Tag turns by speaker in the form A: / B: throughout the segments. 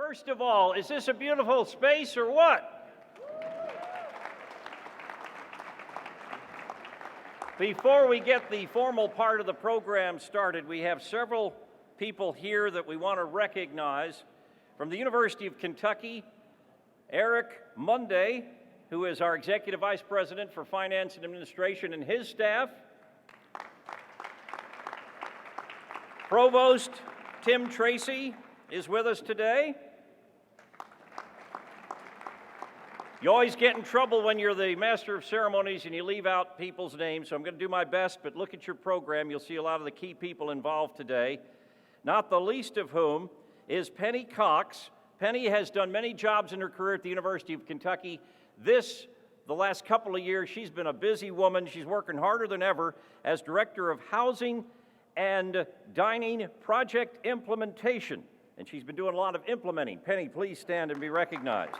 A: First of all, is this a beautiful space or what? Before we get the formal part of the program started, we have several people here that we want to recognize. From the University of Kentucky, Eric Monday, who is our Executive Vice President for Finance and Administration, and his staff. Provost Tim Tracy is with us today. You always get in trouble when you're the master of ceremonies and you leave out people's names, so I'm going to do my best, but look at your program. You'll see a lot of the key people involved today, not the least of whom is Penny Cox. Penny has done many jobs in her career at the University of Kentucky. The last couple of years, she's been a busy woman. She's working harder than ever as Director of Housing and Dining Project Implementation, and she's been doing a lot of implementing. Penny, please stand and be recognized.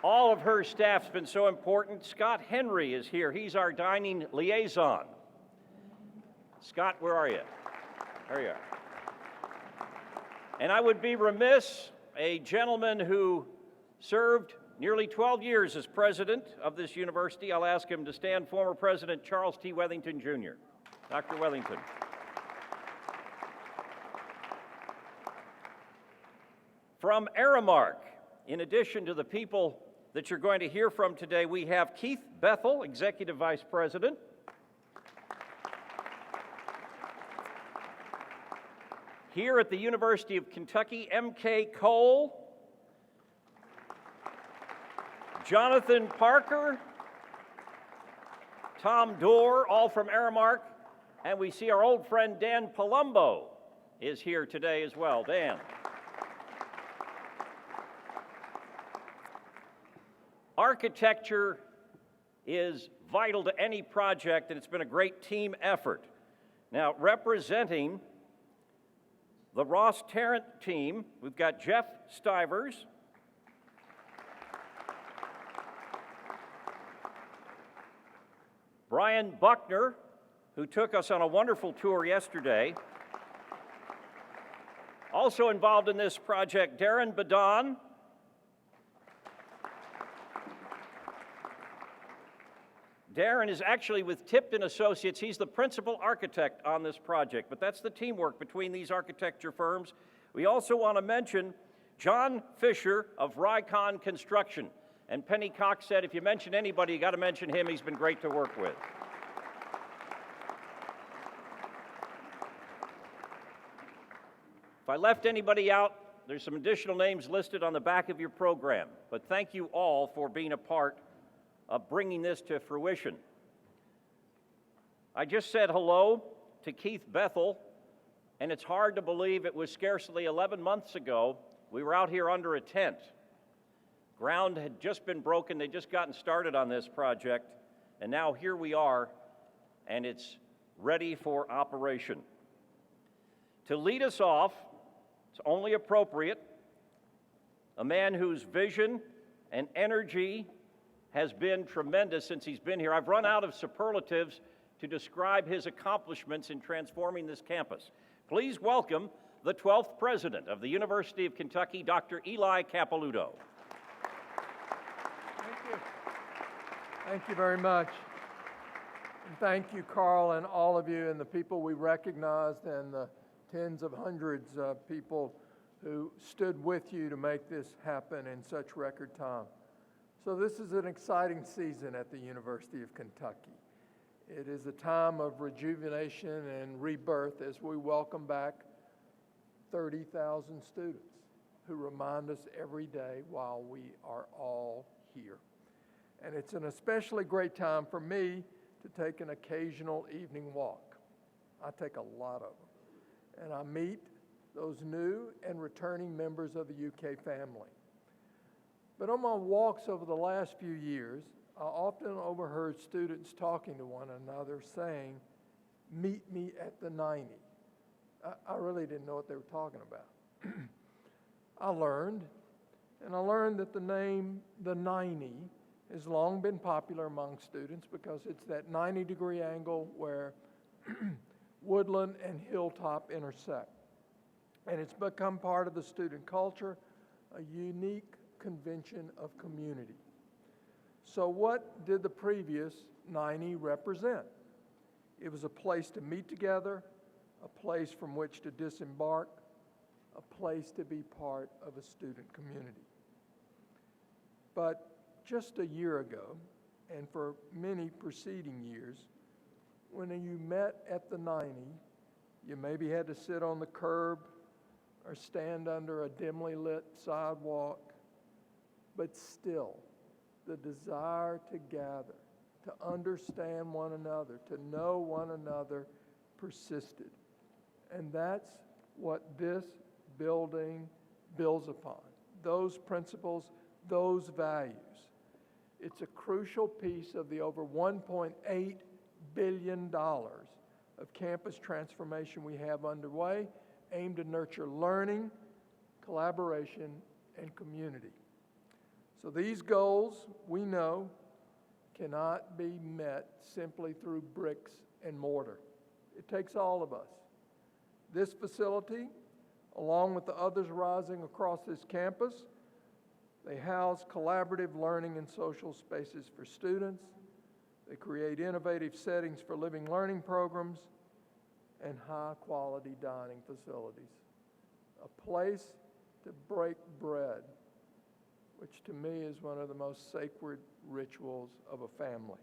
A: All of her staff's been so important. Scott Henry is here. He's our dining liaison. Scott, where are you? There you are. And I would be remiss, a gentleman who served nearly 12 years as president of this university. I'll ask him to stand, former President Charles T. Wethington, Jr. Dr. Wethington. From Aramark, in addition to the people that you're going to hear from today, we have Keith Bethel, Executive Vice President. Here at the University of Kentucky, M.K. Cole, Jonathan Parker, Tom Dorr, all from Aramark, and we see our old friend Dan Palumbo is here today as well. Dan. Architecture is vital to any project, and it's been a great team effort. Now, representing the Ross Tarrant team, we've got Jeff Stivers, Brian Buckner, who took us on a wonderful tour yesterday. Also involved in this project, Darren Badon, Darren is actually with Tipton Associates. He's the principal architect on this project, but that's the teamwork between these architecture firms. We also want to mention John Fisher of Rycon Construction. And Penny Cox said, if you mention anybody, you got to mention him. He's been great to work with. If I left anybody out, there's some additional names listed on the back of your program. But thank you all for being a part of bringing this to fruition. I just said hello to Keith Bethel, and it's hard to believe it was scarcely 11 months ago we were out here under a tent. Ground had just been broken. They'd just gotten started on this project, and now here we are, and it's ready for operation. To lead us off, it's only appropriate, a man whose vision and energy has been tremendous since he's been here. I've run out of superlatives to describe his accomplishments in transforming this campus. Please welcome the 12th president of the University of Kentucky, Dr. Eli Capilouto.
B: Thank you. Thank you very much. And thank you, Carl, and all of you, and the people we recognized, and the tens of hundreds of people who stood with you to make this happen in such record time. So this is an exciting season at the University of Kentucky. It is a time of rejuvenation and rebirth as we welcome back 30,000 students who remind us every day while we are all here. And it's an especially great time for me to take an occasional evening walk. I take a lot of them. And I meet those new and returning members of the UK family. But on my walks over the last few years, I often overheard students talking to one another saying, "Meet me at the 90." I really didn't know what they were talking about. I learned that the name the 90 has long been popular among students because it's that 90-degree angle where Woodland and Hilltop intersect. and it's become part of the student culture, a unique convention of community. So what did the previous 90 represent? It was a place to meet together, a place from which to disembark, a place to be part of a student community. But just a year ago, and for many preceding years, when you met at the 90, you maybe had to sit on the curb or stand under a dimly lit sidewalk, but still, the desire to gather, to understand one another, to know one another persisted. And that's what this building builds upon. Those principles, those values. It's a crucial piece of the over $1.8 billion of campus transformation we have underway, aimed to nurture learning, collaboration, and community. So these goals, we know, cannot be met simply through bricks and mortar. It takes all of us. This facility, along with the others rising across this campus, they house collaborative learning and social spaces for students. They create innovative settings for living learning programs and high-quality dining facilities. A place to break bread, which to me is one of the most sacred rituals of a family.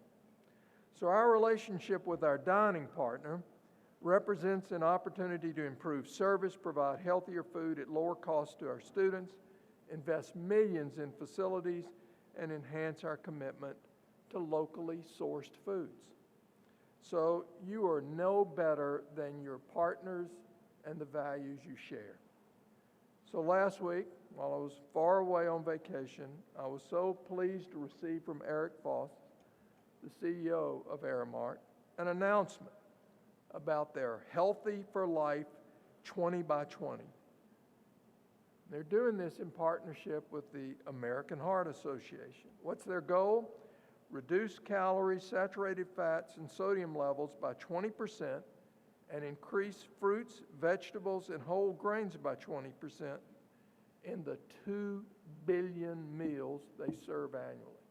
B: So our relationship with our dining partner represents an opportunity to improve service, provide healthier food at lower cost to our students, invest millions in facilities, and enhance our commitment to locally sourced foods. So you are no better than your partners and the values you share. So last week, while I was far away on vacation, I was so pleased to receive from Eric Foss, the CEO of Aramark, an announcement about their Healthy for Life 20 by 20. They're doing this in partnership with the American Heart Association. What's their goal? Reduce calories, saturated fats, and sodium levels by 20% and increase fruits, vegetables, and whole grains by 20% in the 2 billion meals they serve annually.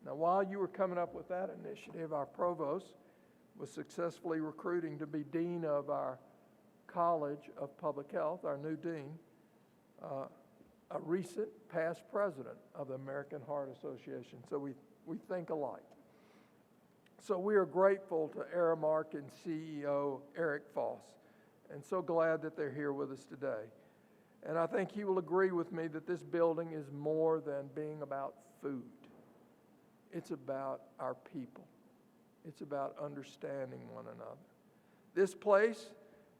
B: Now, while you were coming up with that initiative, our provost was successfully recruiting to be dean of our College of Public Health, our new dean, a recent past president of the American Heart Association. So we think alike. So we are grateful to Aramark and CEO Eric Foss, and so glad that they're here with us today. And I think he will agree with me that this building is more than being about food. It's about our people. It's about understanding one another. This place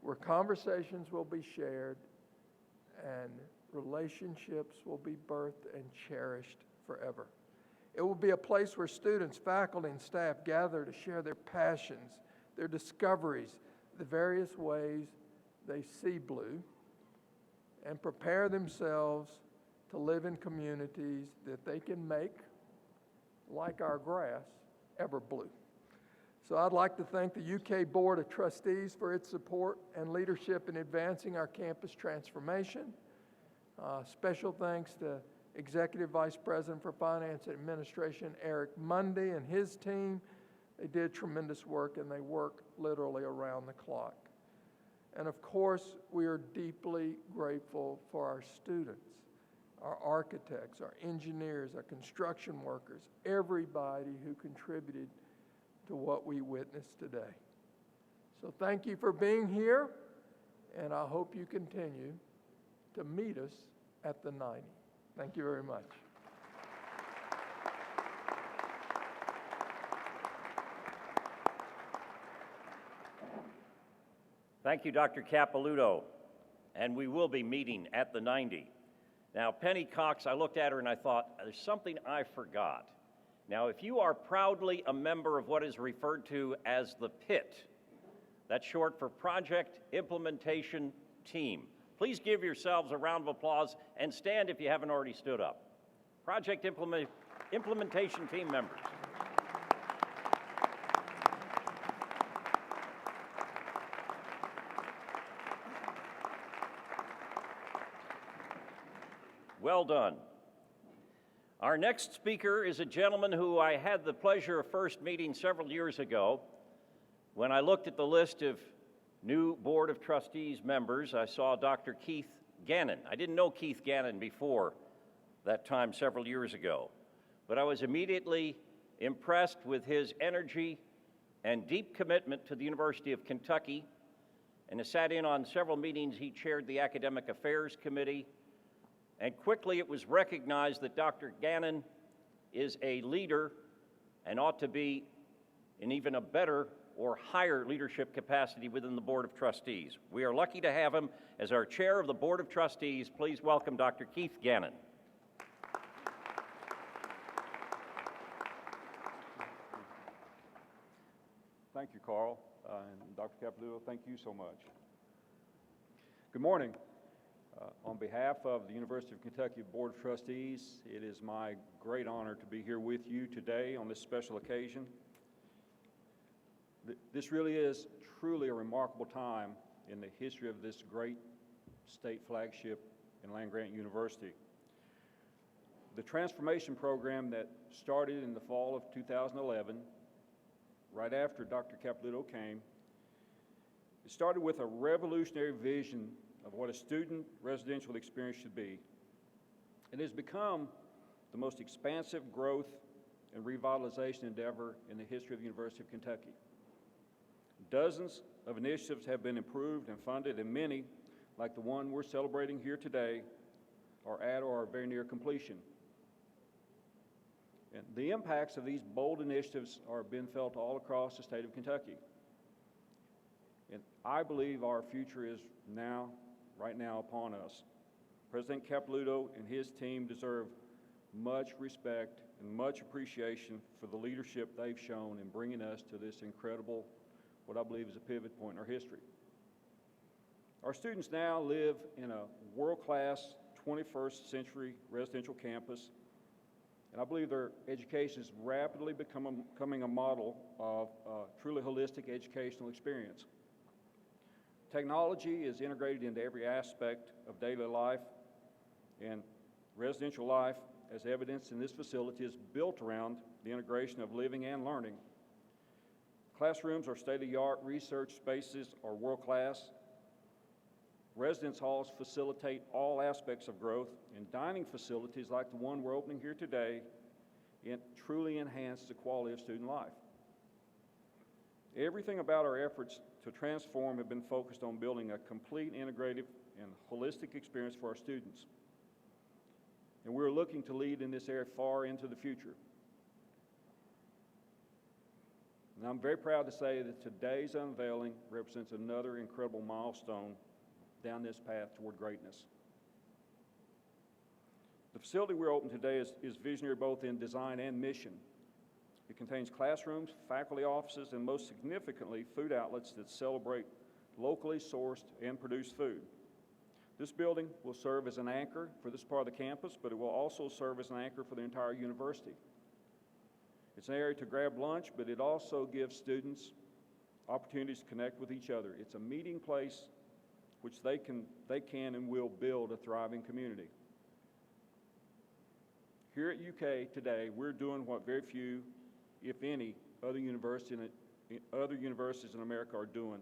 B: where conversations will be shared and relationships will be birthed and cherished forever. It will be a place where students, faculty, and staff gather to share their passions, their discoveries, the various ways they see blue, and prepare themselves to live in communities that they can make, like our grass, ever blue. So I'd like to thank the UK Board of Trustees for its support and leadership in advancing our campus transformation. Special thanks to Executive Vice President for Finance and Administration, Eric Mundy, and his team. They did tremendous work, and they work literally around the clock. And of course, we are deeply grateful for our students, our architects, our engineers, our construction workers, everybody who contributed to what we witnessed today. So thank you for being here, and I hope you continue to meet us at the 90. Thank you very much.
A: Thank you, Dr. Capilouto. And we will be meeting at the 90. Now, Penny Cox, I looked at her and I thought, there's something I forgot. Now, if you are proudly a member of what is referred to as the PIT, that's short for Project Implementation Team, please give yourselves a round of applause and stand if you haven't already stood up. Project Implementation Team members. Well done. Our next speaker is a gentleman who I had the pleasure of first meeting several years ago. When I looked at the list of new Board of Trustees members, I saw Dr. Keith Gannon. I didn't know Keith Gannon before that time several years ago, but I was immediately impressed with his energy and deep commitment to the University of Kentucky, and I sat in on several meetings. He chaired the Academic Affairs Committee, and quickly it was recognized that Dr. Gannon is a leader and ought to be in even a better or higher leadership capacity within the Board of Trustees. We are lucky to have him as our chair of the Board of Trustees. Please welcome Dr. Keith Gannon.
C: Thank you, Carl, and Dr. Capilouto, thank you so much. Good morning. On behalf of the University of Kentucky Board of Trustees, it is my great honor to be here with you today on this special occasion. This really is truly a remarkable time in the history of this great state flagship in land-grant university. The transformation program that started in the fall of 2011, right after Dr. Capilouto came, it started with a revolutionary vision of what a student residential experience should be. It has become the most expansive growth and revitalization endeavor in the history of the University of Kentucky. Dozens of initiatives have been improved and funded, and many, like the one we're celebrating here today, are at or are very near completion. And the impacts of these bold initiatives are being felt all across the state of Kentucky. And I believe our future is right now upon us. President Capilouto and his team deserve much respect and much appreciation for the leadership they've shown in bringing us to this incredible, what I believe is a pivot point in our history. Our students now live in a world-class 21st century residential campus, and I believe their education is rapidly becoming a model of a truly holistic educational experience. Technology is integrated into every aspect of daily life, and residential life, as evidenced in this facility, is built around the integration of living and learning. Classrooms are state-of-the-art, research spaces are world-class. Residence halls facilitate all aspects of growth, and dining facilities like the one we're opening here today truly enhance the quality of student life. Everything about our efforts to transform have been focused on building a complete, integrative, and holistic experience for our students. And we're looking to lead in this area far into the future. And I'm very proud to say that today's unveiling represents another incredible milestone down this path toward greatness. The facility we're opening today is visionary both in design and mission. It contains classrooms, faculty offices, and most significantly, food outlets that celebrate locally sourced and produced food. This building will serve as an anchor for this part of the campus, but it will also serve as an anchor for the entire university. It's an area to grab lunch, but it also gives students opportunities to connect with each other. It's a meeting place which they can and will build a thriving community. Here at UK today, we're doing what very few, if any, other universities in America are doing.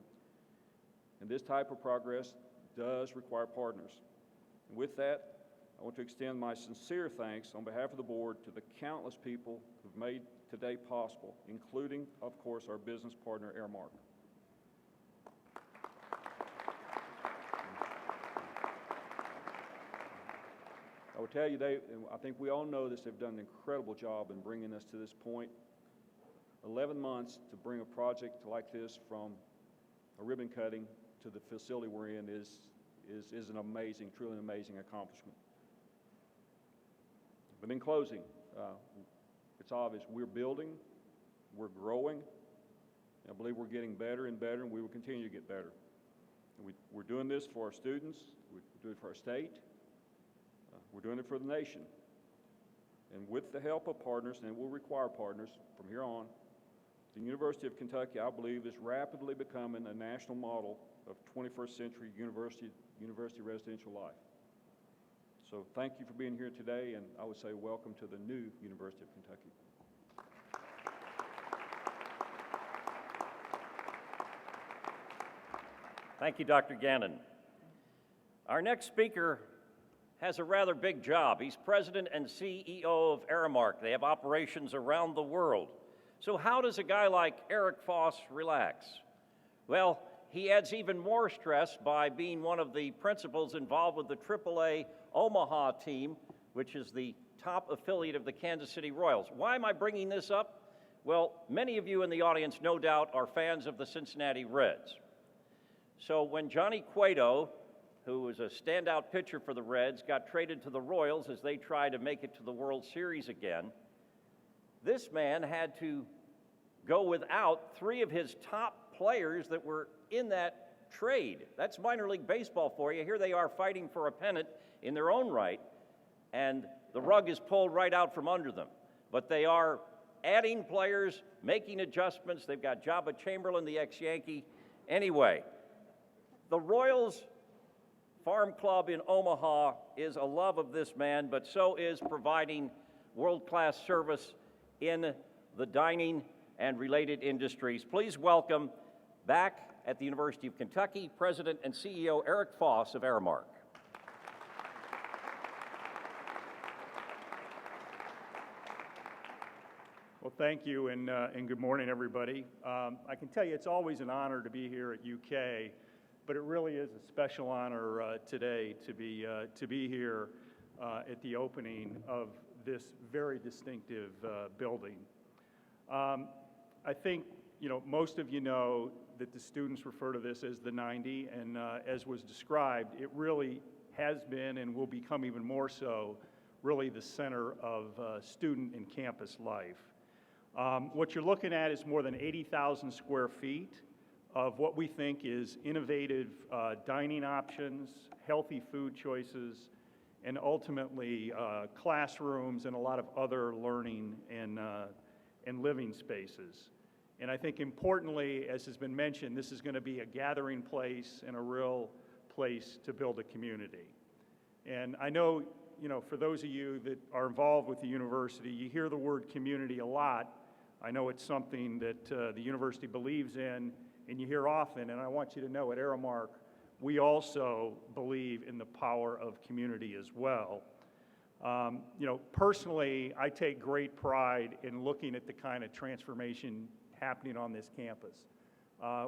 C: And this type of progress does require partners. And with that, I want to extend my sincere thanks on behalf of the board to the countless people who've made today possible, including, of course, our business partner, Aramark. I will tell you, I think we all know this, they've done an incredible job in bringing us to this point. 11 months to bring a project like this from a ribbon cutting to the facility we're in is an amazing, truly an amazing accomplishment. But in closing, it's obvious we're building, we're growing, and I believe we're getting better and better, and we will continue to get better. And we're doing this for our students, we're doing it for our state, we're doing it for the nation. And with the help of partners, and it will require partners from here on, the University of Kentucky, I believe, is rapidly becoming a national model of 21st century university residential life. So thank you for being here today, and I would say welcome to the new University of Kentucky.
A: Thank you, Dr. Gannon. Our next speaker has a rather big job. He's president and CEO of Aramark. They have operations around the world. So how does a guy like Eric Foss relax? Well, he adds even more stress by being one of the principals involved with the AAA Omaha team, which is the top affiliate of the Kansas City Royals. Why am I bringing this up? Well, many of you in the audience no doubt are fans of the Cincinnati Reds. So when Johnny Cueto, who was a standout pitcher for the Reds, got traded to the Royals as they tried to make it to the World Series again, this man had to go without 3 of his top players that were in that trade. That's minor league baseball for you. Here they are fighting for a pennant in their own right, and the rug is pulled right out from under them. But they are adding players, making adjustments. They've got Jabba Chamberlain, the ex-Yankee. Anyway, the Royals Farm Club in Omaha is a love of this man, but so is providing world-class service in the dining and related industries. Please welcome back at the University of Kentucky, President and CEO Eric Foss of Aramark.
D: Well, thank you, and good morning, everybody. I can tell you it's always an honor to be here at UK, but it really is a special honor today to be here at the opening of this very distinctive building. I think most of you know that the students refer to this as the 90, and as was described, it really has been and will become even more so really the center of student and campus life. What you're looking at is more than 80,000 square feet of what we think is innovative dining options, healthy food choices, and ultimately classrooms and a lot of other learning and living spaces. And I think importantly, as has been mentioned, this is going to be a gathering place and a real place to build a community. And I know, for those of you that are involved with the university, you hear the word community a lot. I know it's something that the university believes in and you hear often, and I want you to know at Aramark, we also believe in the power of community as well. Personally, I take great pride in looking at the kind of transformation happening on this campus.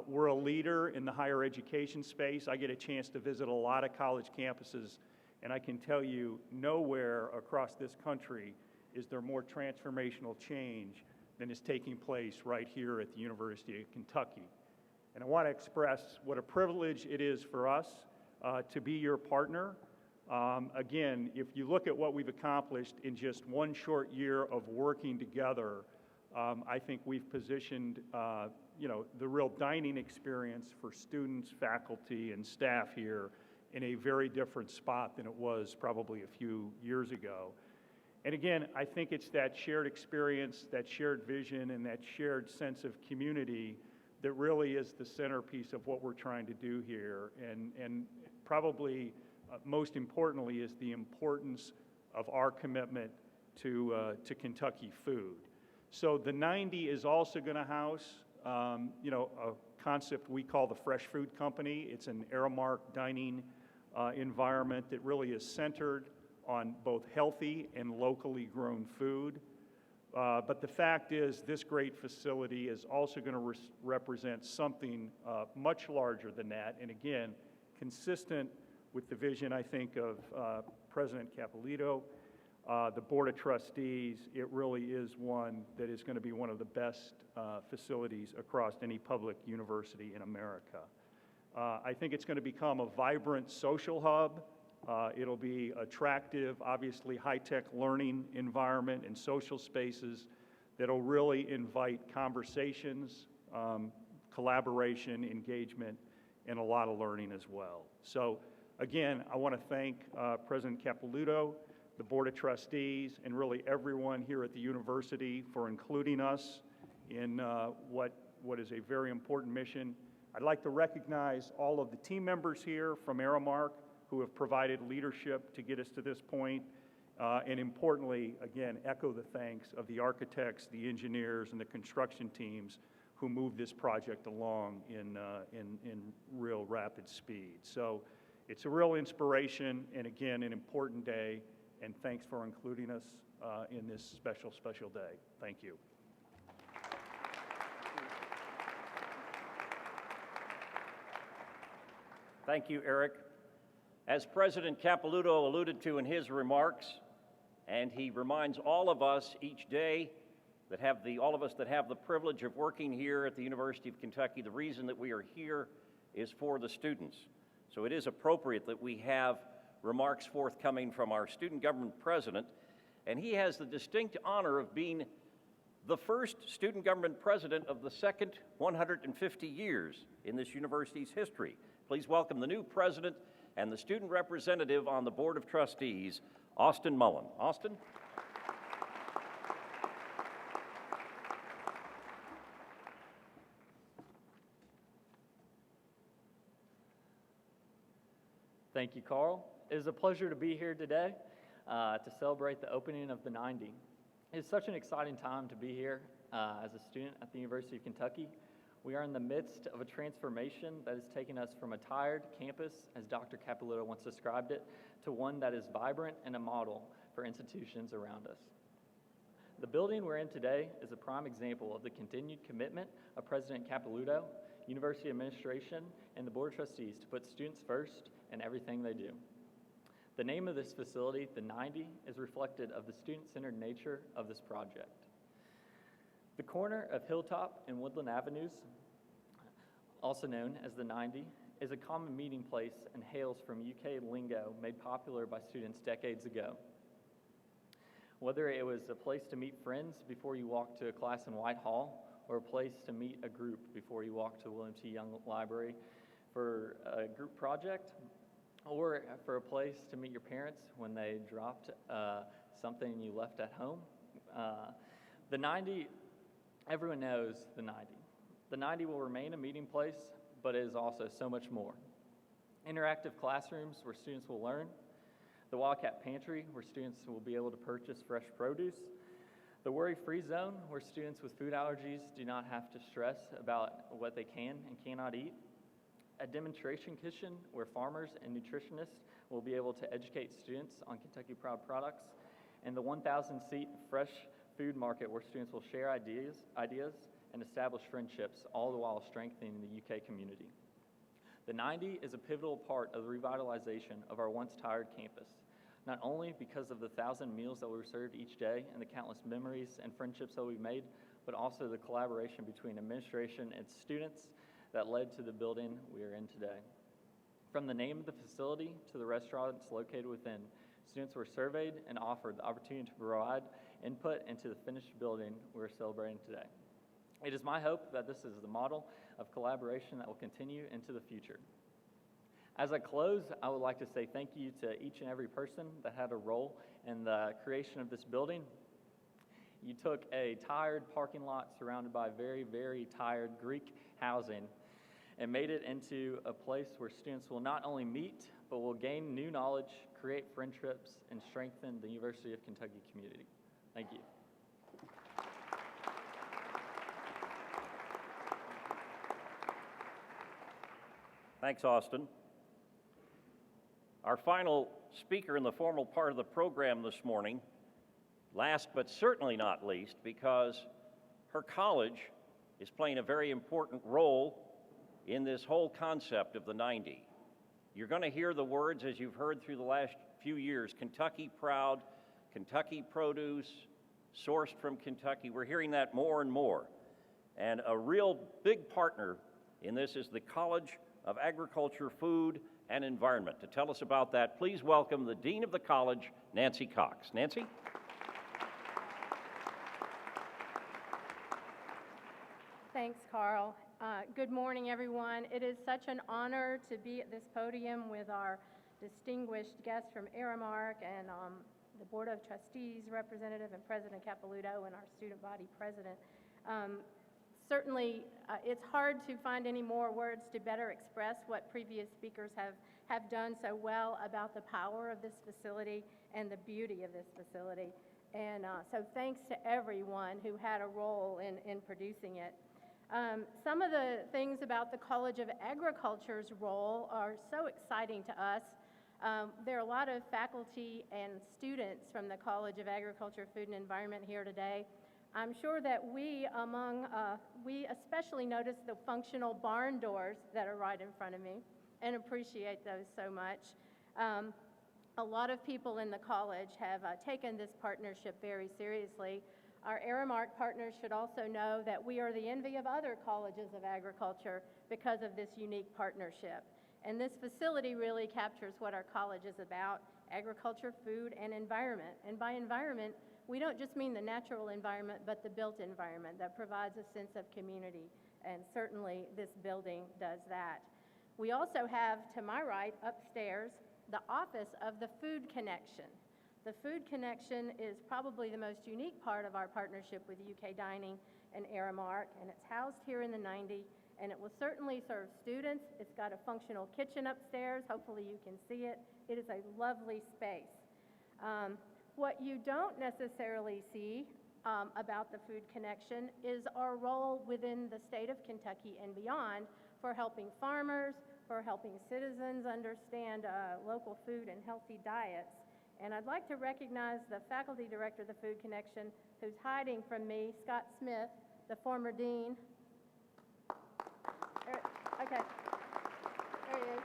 D: We're a leader in the higher education space. I get a chance to visit a lot of college campuses, and I can tell you nowhere across this country is there more transformational change than is taking place right here at the University of Kentucky. And I want to express what a privilege it is for us to be your partner. Again, if you look at what we've accomplished in just one short year of working together, I think we've positioned the real dining experience for students, faculty, and staff here in a very different spot than it was probably a few years ago. And again, I think it's that shared experience, that shared vision, and that shared sense of community that really is the centerpiece of what we're trying to do here. And probably most importantly is the importance of our commitment to Kentucky food. So the 90 is also going to house, a concept we call the Fresh Food Company. It's an Aramark dining environment that really is centered on both healthy and locally grown food. But the fact is, this great facility is also going to represent something much larger than that. And again, consistent with the vision, I think, of President Capilouto, the Board of Trustees, it really is one that is going to be one of the best facilities across any public university in America. I think it's going to become a vibrant social hub. It'll be attractive, obviously high-tech learning environment and social spaces that'll really invite conversations, collaboration, engagement, and a lot of learning as well. So again, I want to thank President Capilouto, the Board of Trustees, and really everyone here at the university for including us in what is a very important mission. I'd like to recognize all of the team members here from Aramark. who have provided leadership to get us to this point. And importantly, again, echo the thanks of the architects, the engineers, and the construction teams who moved this project along in real rapid speed. So it's a real inspiration, and again, an important day, and thanks for including us in this special, special day. Thank you.
A: Thank you, Eric. As President Capilouto alluded to in his remarks, and he reminds all of us each day that all of us that have the privilege of working here at the University of Kentucky, the reason that we are here is for the students. So it is appropriate that we have remarks forthcoming from our student government president, and he has the distinct honor of being the first student government president of the second 150 years in this university's history. Please welcome the new president and the student representative on the Board of Trustees, Austin Mullen. Austin?
E: Thank you, Carl. It is a pleasure to be here today to celebrate the opening of the 90. It's such an exciting time to be here as a student at the University of Kentucky. We are in the midst of a transformation that has taken us from a tired campus, as Dr. Capilouto once described it, to one that is vibrant and a model for institutions around us. The building we're in today is a prime example of the continued commitment of President Capilouto, University administration, and the Board of Trustees to put students first in everything they do. The name of this facility, the 90, is reflective of the student-centered nature of this project. The corner of Hilltop and Woodland Avenues, also known as the 90, is a common meeting place and hails from UK lingo made popular by students decades ago. Whether it was a place to meet friends before you walked to a class in Whitehall, or a place to meet a group before you walked to William T. Young Library for a group project, or for a place to meet your parents when they dropped something you left at home. The 90, everyone knows the 90. The 90 will remain a meeting place, but it is also so much more. Interactive classrooms where students will learn, the Wildcat Pantry where students will be able to purchase fresh produce, the worry-free zone where students with food allergies do not have to stress about what they can and cannot eat, a demonstration kitchen where farmers and nutritionists will be able to educate students on Kentucky Proud products, and the 1,000-seat fresh food market where students will share ideas and establish friendships, all the while strengthening the UK community. The 90 is a pivotal part of the revitalization of our once tired campus, not only because of the 1,000 meals that were served each day and the countless memories and friendships that we've made, but also the collaboration between administration and students that led to the building we are in today. From the name of the facility to the restaurants located within, students were surveyed and offered the opportunity to provide input into the finished building we're celebrating today. It is my hope that this is the model of collaboration that will continue into the future. As I close, I would like to say thank you to each and every person that had a role in the creation of this building. You took a tired parking lot surrounded by very, very tired Greek housing and made it into a place where students will not only meet, but will gain new knowledge, create friendships, and strengthen the University of Kentucky community. Thank you.
A: Thanks, Austin. Our final speaker in the formal part of the program this morning, last but certainly not least, because her college is playing a very important role in this whole concept of the 90. You're going to hear the words, as you've heard through the last few years, Kentucky Proud, Kentucky Produce, sourced from Kentucky. We're hearing that more and more. And a real big partner in this is the College of Agriculture, Food, and Environment. To tell us about that, please welcome the Dean of the College, Nancy Cox. Nancy?
F: Thanks, Carl. Good morning, everyone. It is such an honor to be at this podium with our distinguished guests from Aramark and the Board of Trustees representative and President Capilouto and our student body president. Certainly, it's hard to find any more words to better express what previous speakers have have done so well about the power of this facility and the beauty of this facility. And so thanks to everyone who had a role in producing it. Some of the things about the College of Agriculture's role are so exciting to us. There are a lot of faculty and students from the College of Agriculture, Food, and Environment here today. I'm sure that we especially notice the functional barn doors that are right in front of me and appreciate those so much. A lot of people in the college have taken this partnership very seriously. Our Aramark partners should also know that we are the envy of other colleges of agriculture because of this unique partnership. And this facility really captures what our college is about: agriculture, food, and environment. And by environment, we don't just mean the natural environment, but the built environment that provides a sense of community. And certainly this building does that. We also have, to my right, upstairs, the office of the Food Connection. The Food Connection is probably the most unique part of our partnership with UK Dining and Aramark, and it's housed here in the 90, and it will certainly serve students. It's got a functional kitchen upstairs. Hopefully you can see it. It is a lovely space. What you don't necessarily see about the Food Connection is our role within the state of Kentucky and beyond for helping farmers, for helping citizens understand local food and healthy diets. And I'd like to recognize the faculty director of the Food Connection, who's hiding from me, Scott Smith, the former dean. Okay, there he is.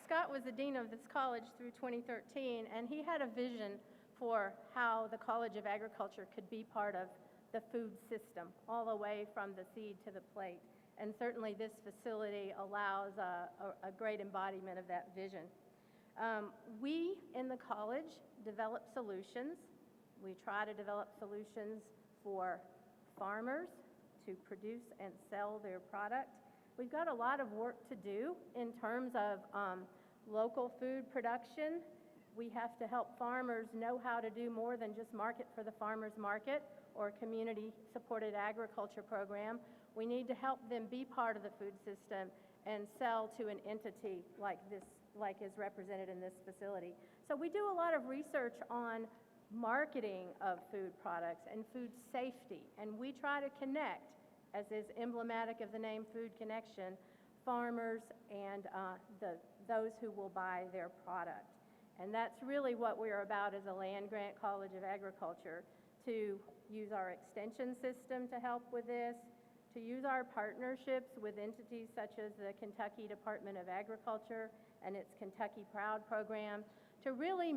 F: Scott was the dean of this college through 2013, and he had a vision for how the College of Agriculture could be part of the food system, all the way from the seed to the plate. And certainly this facility allows a great embodiment of that vision. We in the college develop solutions. We try to develop solutions for farmers to produce and sell their product. We've got a lot of work to do in terms of local food production. We have to help farmers know how to do more than just market for the farmer's market or community-supported agriculture program. We need to help them be part of the food system and sell to an entity like this, like is represented in this facility. So we do a lot of research on marketing of food products and food safety, and we try to connect, as is emblematic of the name Food Connection, farmers and those who will buy their product. And that's really what we're about as a land-grant College of Agriculture, to use our extension system to help with this, to use our partnerships with entities such as the Kentucky Department of Agriculture and its Kentucky Proud program, to really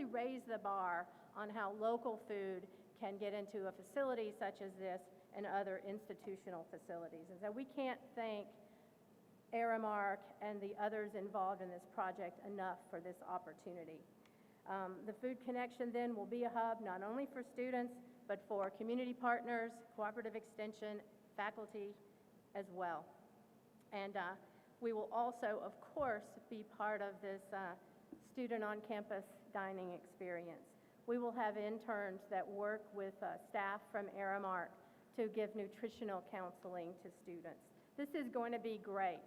F: raise the bar on how local food can get into a facility such as this and other institutional facilities. And so we can't thank Aramark and the others involved in this project enough for this opportunity. The Food Connection then will be a hub not only for students, but for community partners, cooperative extension, faculty as well. And we will also, of course, be part of this student on-campus dining experience. We will have interns that work with staff from Aramark to give nutritional counseling to students. This is going to be great.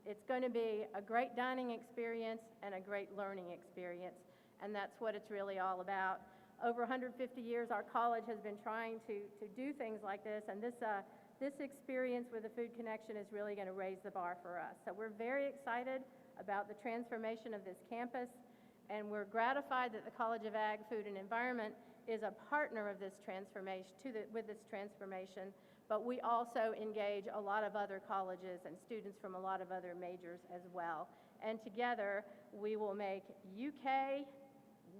F: It's going to be a great dining experience and a great learning experience, and that's what it's really all about. Over 150 years, our college has been trying to do things like this, and this experience with the Food Connection is really going to raise the bar for us. So we're very excited about the transformation of this campus, and we're gratified that the College of Ag, Food, and Environment is a partner of this transformation, with this transformation, but we also engage a lot of other colleges and students from a lot of other majors as well. And together, we will make UK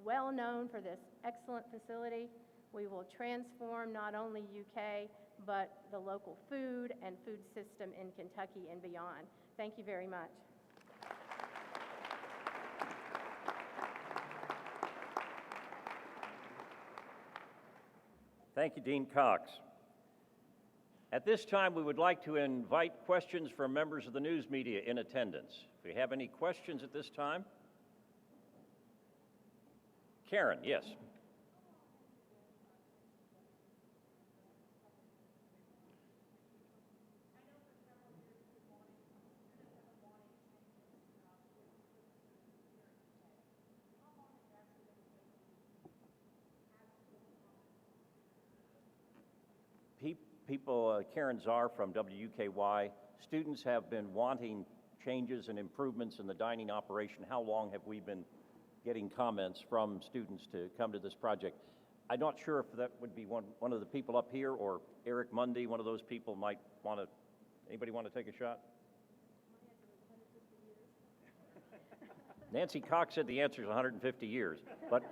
F: well known for this excellent facility. We will transform not only UK, but the local food and food system in Kentucky and beyond. Thank you very much.
A: Thank you, Dean Cox. At this time, we would like to invite questions from members of the news media in attendance. If we have any questions at this time? Karen, yes. People, Karen Czar from WUKY, students have been wanting changes and improvements in the dining operation. How long have we been getting comments from students to come to this project? I'm not sure if that would be one of the people up here, or Eric Mundy, one of those people might want to, anybody want to take a shot? Nancy Cox said the answer is 150 years, but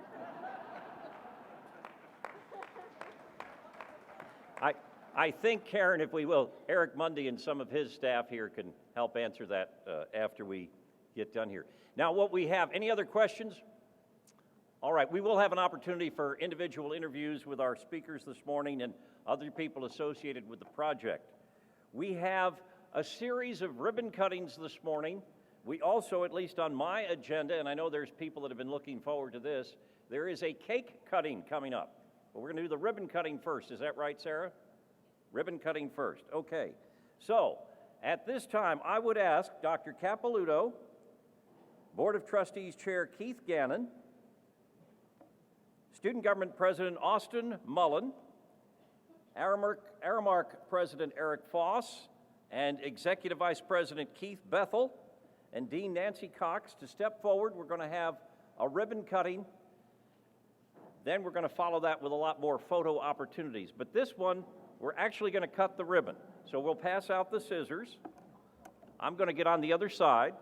A: I think, Karen, if we will, Eric Mundy and some of his staff here can help answer that after we get done here. Now, what we have, any other questions? All right, we will have an opportunity for individual interviews with our speakers this morning and other people associated with the project. We have a series of ribbon cuttings this morning. We also, at least on my agenda, and I know there's people that have been looking forward to this, there is a cake cutting coming up. But we're going to do the ribbon cutting first. Is that right, Sarah? Ribbon cutting first. Okay. So, at this time, I would ask Dr. Capilouto, Board of Trustees Chair Keith Gannon, Student Government President Austin Mullen, Aramark President Eric Foss, and Executive Vice President Keith Bethel, and Dean Nancy Cox to step forward. We're going to have a ribbon cutting. Then we're going to follow that with a lot more photo opportunities. But this one, we're actually going to cut the ribbon. So we'll pass out the scissors. I'm going to get on the other side.